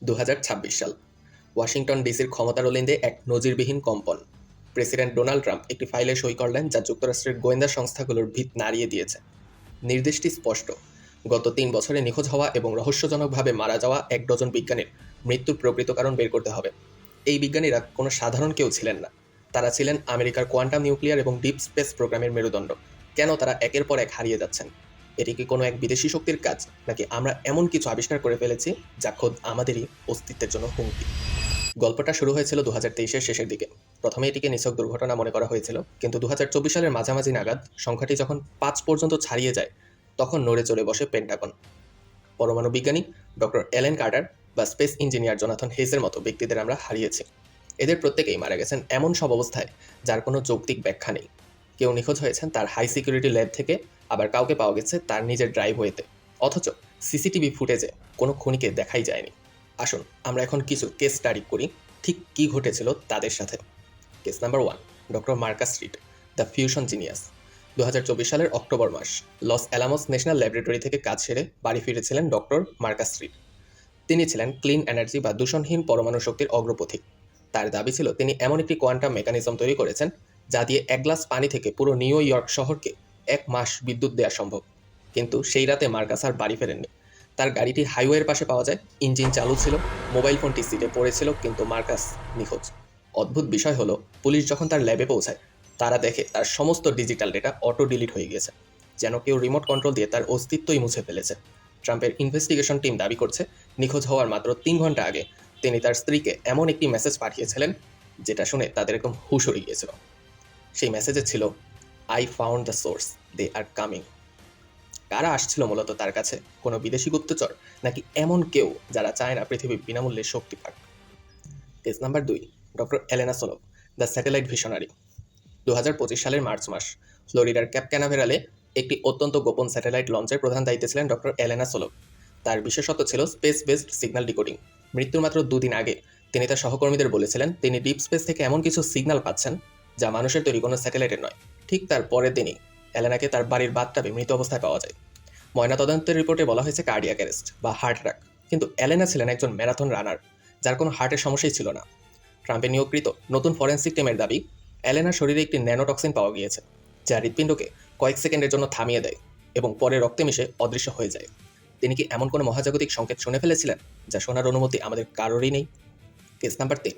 2026 সাল। ওয়াশিংটন ডিসির ক্ষমতার অলিন্দে এক নজিরবিহীন কম্পন। প্রেসিডেন্ট ডোনাল্ড ট্রাম্প একটি ফাইলে সই করলেন যা যুক্তরাষ্ট্রের গোয়েন্দা সংস্থাগুলোর ভিত নাড়িয়ে দিয়েছে। নির্দেশটি স্পষ্ট: গত 3 বছরে নিখোঁজ হওয়া এবং রহস্যজনকভাবে মারা যাওয়া 1 ডজন বিজ্ঞানীর মৃত্যুর প্রকৃত কারণ বের করতে হবে। এই বিজ্ঞানীরা কোনো সাধারণ কেউ ছিলেন না। তারা ছিলেন আমেরিকার কোয়ান্টাম নিউক্লিয়ার এবং ডিপ স্পেস প্রোগ্রামের মেরুদণ্ড। কেন তারা একের পর এক হারিয়ে যাচ্ছেন? এটি কি কোনো এক বিদেশি শক্তির কাজ, নাকি আমরা এমন কিছু আবিষ্কার করে ফেলেছি যা খোদ আমাদেরই অস্তিত্বের জন্য হুমকি? গল্পটা শুরু হয়েছিল 2023-এর শেষের দিকে। প্রথমে এটিকে নিছক দুর্ঘটনা মনে করা হয়েছিল, কিন্তু 2024 সালের মাঝামাঝি নাগাদ সংখ্যাটি যখন 5 পর্যন্ত ছাড়িয়ে যায়, তখন নড়ে চড়ে বসে পেন্টাগন। পরমাণু বিজ্ঞানী ডক্টর অ্যালেন কার্টার বা স্পেস ইঞ্জিনিয়ার জোনাথন হেইসের মতো ব্যক্তিদের আমরা হারিয়েছি। এদের প্রত্যেকেই মারা গেছেন এমন সব অবস্থায় যার কোনো যৌক্তিক ব্যাখ্যা নেই। কেউ নিখোঁজ হয়েছেন তার হাই সিকিউরিটি ল্যাব থেকে, আবার কাউকে পাওয়া গেছে তার নিজের ড্রাইভওয়েতে। অথচ সিসিটিভি ফুটেজে কোনো খুনিকে দেখাই যায়নি। আসুন আমরা এখন কিছু কেস স্টাডি করি ঠিক কী ঘটেছিল তাদের সাথে। Case number 1, doctor Marcus read, the fusion genius. 2024 সালের অক্টোবর মাস, লস অ্যালামোস ন্যাশনাল ল্যাবরেটরি থেকে কাজ সেরে বাড়ি ফিরেছিলেন ডক্টর মার্কাস রিড। তিনি ছিলেন ক্লিন এনার্জি বা দূষণহীন পরমাণু শক্তির অগ্রপথিক। তার দাবি ছিল তিনি এমন একটি কোয়ান্টাম মেকানিজম তৈরি করেছেন যা দিয়ে 1 গ্লাস পানি থেকে পুরো নিউ ইয়র্ক শহরকে 1 মাস বিদ্যুৎ দেওয়া সম্ভব। কিন্তু সেই রাতে মার্কাস আর বাড়ি ফেরেননি। তার গাড়িটি হাইওয়ের পাশে পাওয়া যায়, ইঞ্জিন চালু ছিল, মোবাইল ফোনটি সিটে পড়েছিল, কিন্তু মার্কাস নিখোঁজ। অদ্ভুত বিষয় হলো, পুলিশ যখন তার ল্যাবে পৌঁছায়, তারা দেখে তার সমস্ত ডিজিটাল ডেটা অটো ডিলিট হয়ে গিয়েছে, যেন কেউ রিমোট কন্ট্রোল দিয়ে তার অস্তিত্বই মুছে ফেলেছে। ট্রাম্পের ইনভেস্টিগেশন টিম দাবি করছে নিখোঁজ হওয়ার মাত্র 3 ঘন্টা আগে তিনি তার স্ত্রীকে এমন একটি মেসেজ পাঠিয়েছিলেন যেটা শুনে তাদের একদম হুঁশ উড়ে গিয়েছিল। সেই মেসেজে ছিল, I found the source, they are coming. কারা আসছিল মূলত তার কাছে? কোনো বিদেশি গুপ্তচর, নাকি এমন কেউ যারা চায় না পৃথিবী বিনামূল্যে শক্তি পাক? কেস নাম্বার 2, ডক্টর এলেনা সোলভ, দ্য স্যাটেলাইট ভিশনারি। 2025 সালের মার্চ মাস, ফ্লোরিডার ক্যাপ ক্যানাভেরালে একটি অত্যন্ত গোপন স্যাটেলাইট লঞ্চের প্রধান দায়িত্বে ছিলেন ডক্টর এলেনা সোলভ। তার বিশেষত্ব ছিল স্পেস বেসড সিগন্যাল ডিকোডিং। মৃত্যুর মাত্র 2 দিন আগে তিনি তার সহকর্মীদের বলেছিলেন তিনি ডিপ স্পেস থেকে এমন কিছু সিগন্যাল পাচ্ছেন যা মানুষের তৈরি কোনো স্যাটেলাইটের নয়। ঠিক তার পরের দিনই এলেনাকে তার বাড়ির বাথটাবে মৃত অবস্থায় পাওয়া যায়। ময়নাতদন্তের রিপোর্টে বলা হয়েছে কার্ডিয়াক অ্যারেস্ট বা হার্ট অ্যাটাক, কিন্তু এলেনা ছিলেন একজন ম্যারাথন রানার, যার কোনো হার্টের সমস্যাই ছিল না। ট্রাম্পের নিয়োগকৃত নতুন ফরেন্সিক টিমের দাবি, এলেনার শরীরে একটি ন্যানোটক্সিন পাওয়া গিয়েছে যা হৃৎপিণ্ডকে কয়েক সেকেন্ডের জন্য থামিয়ে দেয় এবং পরে রক্তে মিশে অদৃশ্য হয়ে যায়। তিনি কি এমন কোনো মহাজাগতিক সংকেত শুনে ফেলেছিলেন যা শোনার অনুমতি আমাদের কারোরই নেই? Case number 3,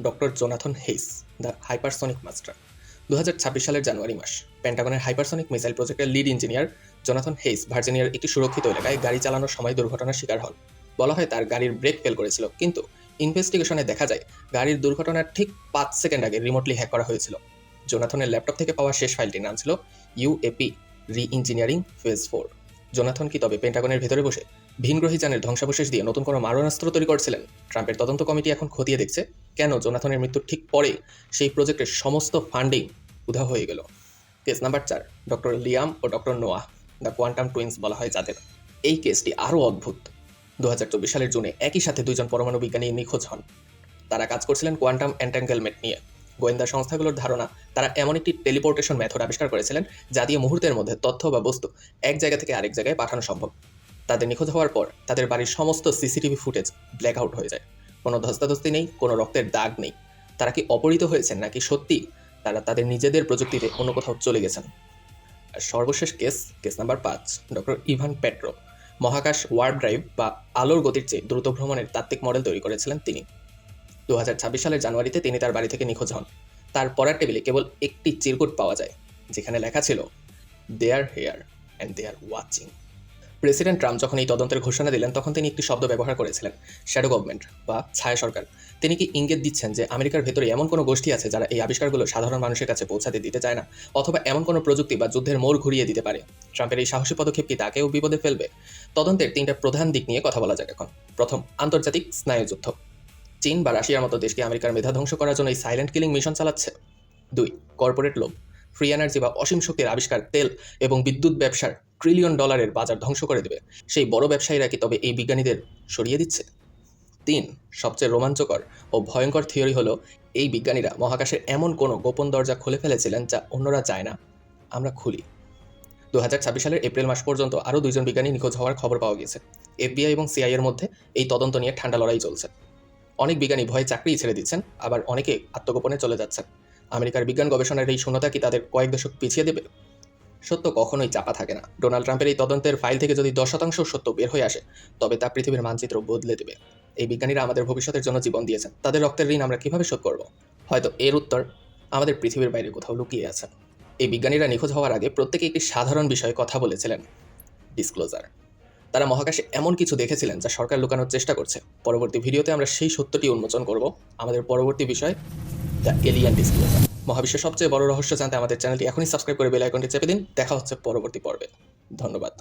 doctor Jonathan Hayes, the hypersonic master. 2026 সালের জানুয়ারি মাস, পেন্টাগনের হাইপারসনিক মিসাইল প্রজেক্টের লিড ইঞ্জিনিয়ার জোনাথন হেইস ভার্জিনিয়ার একটি সুরক্ষিত এলাকায় গাড়ি চালানোর সময় দুর্ঘটনার শিকার হন। বলা হয় তার গাড়ির ব্রেক ফেল করেছিল, কিন্তু ইনভেস্টিগেশনে দেখা যায় গাড়ির দুর্ঘটনার ঠিক 5 সেকেন্ড আগে রিমোটলি হ্যাক করা হয়েছিল। জোনাথনের ল্যাপটপ থেকে পাওয়া শেষ ফাইলটির নাম ছিল ইউএপি রি ইঞ্জিনিয়ারিং ফেজ 4। জোনাথন কি তবে পেন্টাগনের ভেতরে বসে ভিনগ্রহী যানের ধ্বংসাবশেষ দিয়ে নতুন কোনো মারণাস্ত্র তৈরি করছিলেন? ট্রাম্পের তদন্ত কমিটি এখন খতিয়ে দেখছে কেন জোনাথনের মৃত্যুর ঠিক পরে সেই প্রজেক্টের সমস্ত ফান্ডিং উধাও হয়ে গেল। কেস নাম্বার 4, ডক্টর লিয়াম ও doctor Noah, the quantum twins বলা হয় যাদের। এই কেসটি আরও অদ্ভুত। 2024 সালের জুনে একই সাথে 2 জন পরমাণু বিজ্ঞানী নিখোঁজ হন। তারা কাজ করছিলেন কোয়ান্টাম এন্ট্যাঙ্গেলমেন্ট নিয়ে। গোয়েন্দা সংস্থাগুলোর ধারণা তারা এমন একটি টেলিপোর্টেশন মেথড আবিষ্কার করেছিলেন যা দিয়ে মুহূর্তের মধ্যে তথ্য বা বস্তু এক জায়গা থেকে আরেক জায়গায় পাঠানো সম্ভব। তাদের নিখোঁজ হওয়ার পর তাদের বাড়ির সমস্ত সিসিটিভি ফুটেজ ব্ল্যাক আউট হয়ে যায়। কোনো ধস্তাধস্তি নেই, কোনো রক্তের দাগ নেই। তারা কি অপহৃত হয়েছেন, নাকি সত্যি তারা তাদের নিজেদের প্রযুক্তিতে অন্য কোথাও চলে গেছেন? আর সর্বশেষ case number 5, doctor Ivan Petro. মহাকাশ ওয়ার্প ড্রাইভ বা আলোর গতির চেয়ে দ্রুত ভ্রমণের তাত্ত্বিক মডেল তৈরি করেছিলেন তিনি। 2026 সালের জানুয়ারিতে তিনি তার বাড়ি থেকে নিখোঁজ হন। তার পড়ার টেবিলে কেবল একটি চিরকুট পাওয়া যায়, যেখানে লেখা ছিল, they are here and they are watching. President Trump যখন এই তদন্তের ঘোষণা দিলেন, তখন তিনি একটি শব্দ ব্যবহার করেছিলেন, শ্যাডো গভর্নমেন্ট বা ছায়া সরকার। তিনি কি ইঙ্গিত দিচ্ছেন যে আমেরিকার ভেতরে এমন কোনো গোষ্ঠী আছে যারা এই আবিষ্কারগুলো সাধারণ মানুষের কাছে পৌঁছাতে দিতে চায় না, অথবা এমন কোনো প্রযুক্তি বা যুদ্ধের মোড় ঘুরিয়ে দিতে পারে? ট্রাম্পের এই সাহসী পদক্ষেপ কি তাকেও বিপদে ফেলবে? তদন্তের 3টা প্রধান দিক নিয়ে কথা বলা যাক এখন। প্রথম, আন্তর্জাতিক স্নায়ুযুদ্ধ। চীন বা রাশিয়ার মতো দেশকে আমেরিকার মেধা ধ্বংস করার জন্য এই সাইলেন্ট কিলিং মিশন চালাচ্ছে। 2, কর্পোরেট লোভ। ফ্রি এনার্জি বা অসীম শক্তির আবিষ্কার তেল এবং বিদ্যুৎ ব্যবসার ট্রিলিয়ন ডলারের বাজার ধ্বংস করে দেবে। সেই বড় ব্যবসায়ীরা কি তবে এই বিজ্ঞানীদের সরিয়ে দিচ্ছে? 3, সবচেয়ে রোমাঞ্চকর ও ভয়ঙ্কর থিওরি হলো, এই বিজ্ঞানীরা মহাকাশের এমন কোনো গোপন দরজা খুলে ফেলেছিলেন যা অন্যরা চায় না আমরা খুলি। সালের এপ্রিল মাস পর্যন্ত আরও 2 জন বিজ্ঞানী নিখোঁজ হওয়ার খবর পাওয়া গেছে। FBI এবং CIA এর মধ্যে এই তদন্ত নিয়ে ঠান্ডা লড়াই চলছে। অনেক বিজ্ঞানী ভয়ে চাকরিই ছেড়ে দিচ্ছেন, আবার অনেকে আত্মগোপনে চলে যাচ্ছেন। আমেরিকার বিজ্ঞান গবেষণার এই শূন্যতা কি তাদের কয়েক দশক পিছিয়ে দেবে? সত্য কখনোই চাপা থাকে না। ডোনাল্ড ট্রাম্পের এই তদন্তের ফাইল থেকে যদি 10% সত্য বের হয়ে আসে, তবে তা পৃথিবীর মানচিত্র বদলে দেবে। এই বিজ্ঞানীরা আমাদের ভবিষ্যতের জন্য জীবন দিয়েছেন, তাদের রক্তের ঋণ আমরা কিভাবে শোধ করব? হয়তো এর উত্তর আমাদের পৃথিবীর বাইরে কোথাও লুকিয়ে আছে। এই বিজ্ঞানীরা নিখোঁজ হওয়ার আগে প্রত্যেকে একটি সাধারণ বিষয়ে কথা বলেছিলেন: ডিসক্লোজার। তারা মহাকাশে এমন কিছু দেখেছিলেন যা সরকার লুকানোর চেষ্টা করছে। পরবর্তী ভিডিওতে আমরা সেই সত্যটি উন্মোচন করব। আমাদের পরবর্তী বিষয় দ্য এলিয়ান ডিসক্লোজার। মহাবিশ্বের সবচেয়ে বড় রহস্য জানতে আমাদের চ্যানেলটি এখনই সাবস্ক্রাইব করে বেল আইকনটি চেপে দিন। দেখা হচ্ছে পরবর্তী পর্বে। ধন্যবাদ।